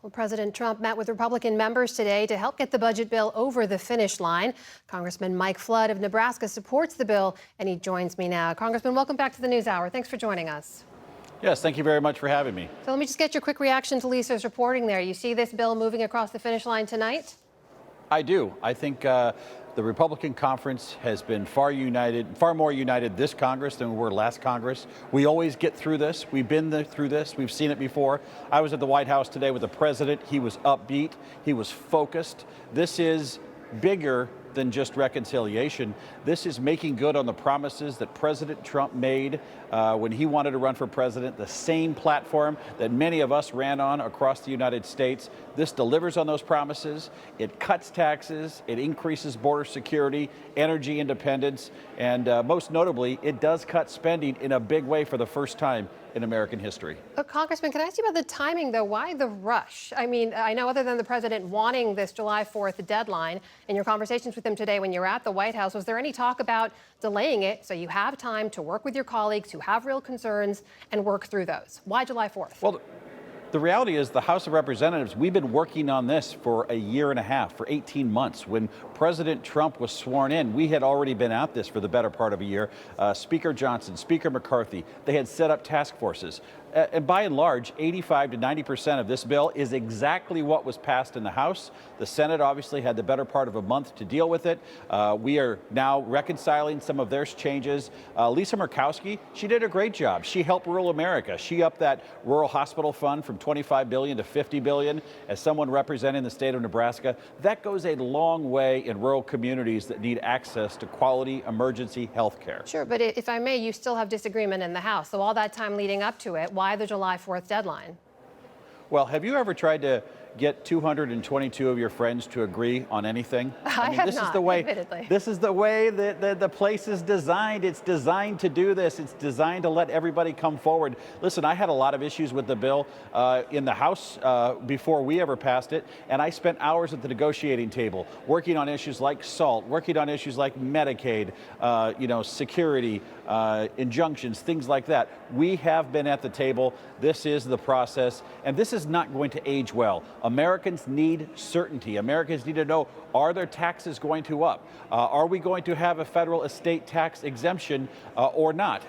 Well, President Trump met with Republican members today to help get the budget bill over the finish line. Congressman Mike Flood of Nebraska supports the bill, and he joins me now. Congressman, welcome back to the NewsHour. Thanks for joining us. Yes, thank you very much for having me. So let me just get your quick reaction to Lisa's reporting there. You see this bill moving across the finish line tonight? I do. I think the Republican conference has been far more united this Congress than we were last Congress. We always get through this. We've been through this. We've seen it before. I was at the White House today with the president. He was upbeat. He was focused. This is bigger than just reconciliation. This is making good on the promises that President Trump made when he wanted to run for president, the same platform that many of us ran on across the United States. This delivers on those promises. It cuts taxes. It increases border security, energy independence, and most notably, it does cut spending in a big way for the first time in American history. Congressman, can I ask you about the timing, though? Why the rush? I mean, I know other than the president wanting this July 4th deadline, in your conversations with him today when you were at the White House, was there any talk about delaying it so you have time to work with your colleagues who have real concerns and work through those? Why July 4th? Well, the reality is the House of Representatives, we've been working on this for a year and a half, for 18 months. When President Trump was sworn in, we had already been at this for the better part of a year. Speaker Johnson, Speaker McCarthy, they had set up task forces. And by and large, 85 to 90% of this bill is exactly what was passed in the House. The Senate obviously had the better part of a month to deal with it. We are now reconciling some of their changes. Lisa Murkowski, she did a great job. She helped rural America. She upped that rural hospital fund from $25 billion to $50 billion. As someone representing the state of Nebraska, that goes a long way in rural communities that need access to quality emergency health care. Sure, but if I may, you still have disagreement in the House. So all that time leading up to it, why the July 4th deadline? Well, have you ever tried to get 222 of your friends to agree on anything? I have not, admittedly. This is the way that the place is designed. It's designed to do this. It's designed to let everybody come forward. Listen, I had a lot of issues with the bill in the House before we ever passed it, and I spent hours at the negotiating table working on issues like SALT, working on issues like Medicaid, security, injunctions, things like that. We have been at the table. This is the process, and this is not going to age well. Americans need certainty. Americans need to know, are their taxes going to up? Are we going to have a federal estate tax exemption or not?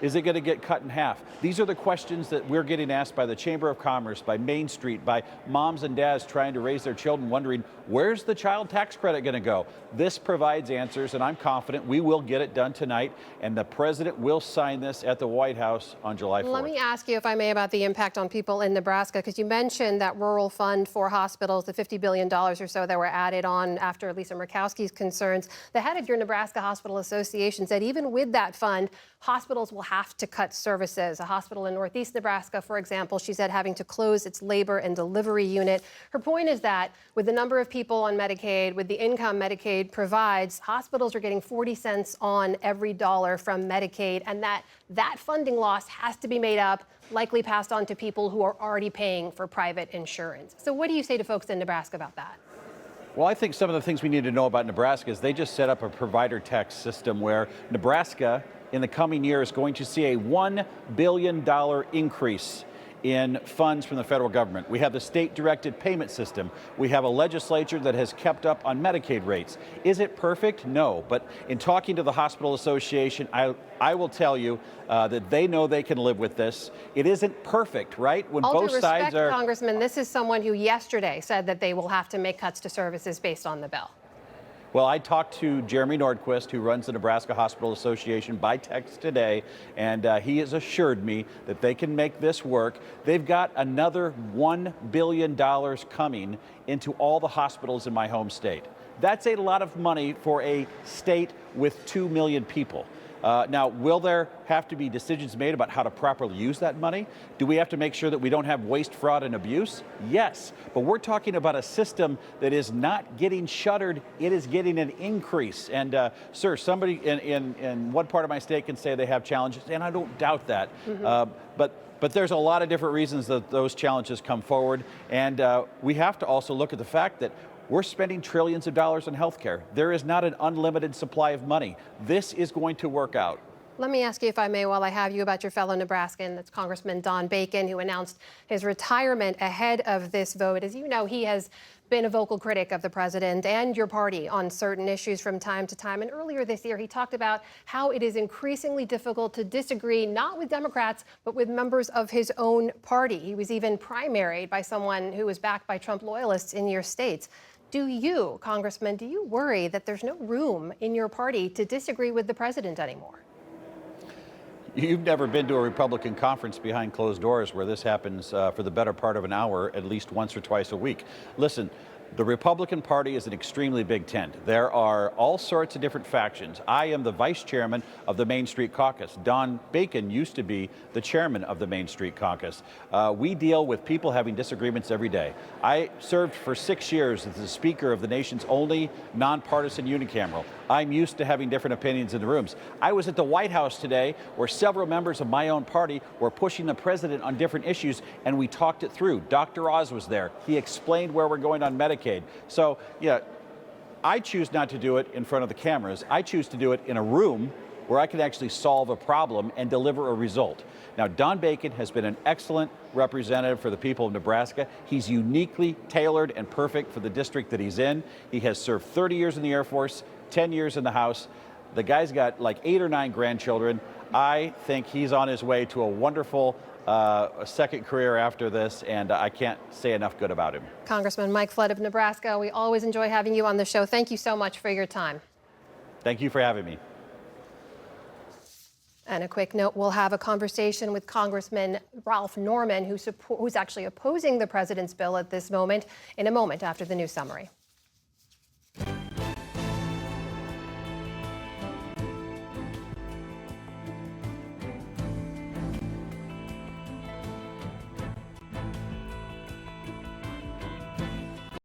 Is it going to get cut in half? These are the questions that we're getting asked by the Chamber of Commerce, by Main Street, by moms and dads trying to raise their children, wondering, where's the child tax credit going to go? This provides answers, and I'm confident we will get it done tonight, and the president will sign this at the White House on July 4th. Let me ask you, if I may, about the impact on people in Nebraska, because you mentioned that rural fund for hospitals, the $50 billion or so that were added on after Lisa Murkowski's concerns. The head of your Nebraska Hospital Association said even with that fund, hospitals will have to cut services. A hospital in Northeast Nebraska, for example, she said having to close its labor and delivery unit. Her point is that with the number of people on Medicaid, with the income Medicaid provides, hospitals are getting 40 cents on every dollar from Medicaid, and that funding loss has to be made up, likely passed on to people who are already paying for private insurance. So what do you say to folks in Nebraska about that? Well, I think some of the things we need to know about Nebraska is they just set up a provider tax system where Nebraska in the coming year is going to see a $1 billion increase in funds from the federal government. We have the state-directed payment system. We have a legislature that has kept up on Medicaid rates. Is it perfect? No. But in talking to the Hospital Association, I will tell you that they know they can live with this. It isn't perfect, right? When All both due respect, sides are... Congressman, this is someone who yesterday said that they will have to make cuts to services based on the bill. Well, I talked to Jeremy Nordquist, who runs the Nebraska Hospital Association, by text today, and he has assured me that they can make this work. They've got another $1 billion coming into all the hospitals in my home state. That's a lot of money for a state with 2 million people. Now, will there have to be decisions made about how to properly use that money? Do we have to make sure that we don't have waste, fraud, and abuse? Yes, but we're talking about a system that is not getting shuttered, it is getting an increase. And sir, somebody in one part of my state can say they have challenges, and I don't doubt that. But there's a lot of different reasons that those challenges come forward. And we have to also look at the fact that we're spending trillions of dollars on health care. There is not an unlimited supply of money. This is going to work out. Let me ask you, if I may, while I have you, about your fellow Nebraskan. That's Congressman Don Bacon, who announced his retirement ahead of this vote. As you know, he has been a vocal critic of the president and your party on certain issues from time to time. And earlier this year, he talked about how it is increasingly difficult to disagree, not with Democrats, but with members of his own party. He was even primaried by someone who was backed by Trump loyalists in your states. Do you, Congressman, do you worry that there's no room in your party to disagree with the president anymore? You've never been to a Republican conference behind closed doors where this happens for the better part of an hour, at least once or twice a week. Listen, the Republican Party is an extremely big tent. There are all sorts of different factions. I am the vice chairman of the Main Street Caucus. Don Bacon used to be the chairman of the Main Street Caucus. We deal with people having disagreements every day. I served for 6 years as the speaker of the nation's only nonpartisan unicameral. I'm used to having different opinions in the rooms. I was at the White House today where several members of my own party were pushing the president on different issues, and we talked it through. Dr. Oz was there. He explained where we're going on Medicaid. So, yeah, I choose not to do it in front of the cameras. I choose to do it in a room where I can actually solve a problem and deliver a result. Now, Don Bacon has been an excellent representative for the people of Nebraska. He's uniquely tailored and perfect for the district that he's in. He has served 30 years in the Air Force, 10 years in the House. The guy's got like 8 or 9 grandchildren. I think he's on his way to a wonderful second career after this, and I can't say enough good about him. Congressman Mike Flood of Nebraska, we always enjoy having you on the show. Thank you so much for your time. Thank you for having me. And a quick note, we'll have a conversation with Congressman Ralph Norman, who's actually opposing the president's bill at this moment, in a moment after the news summary.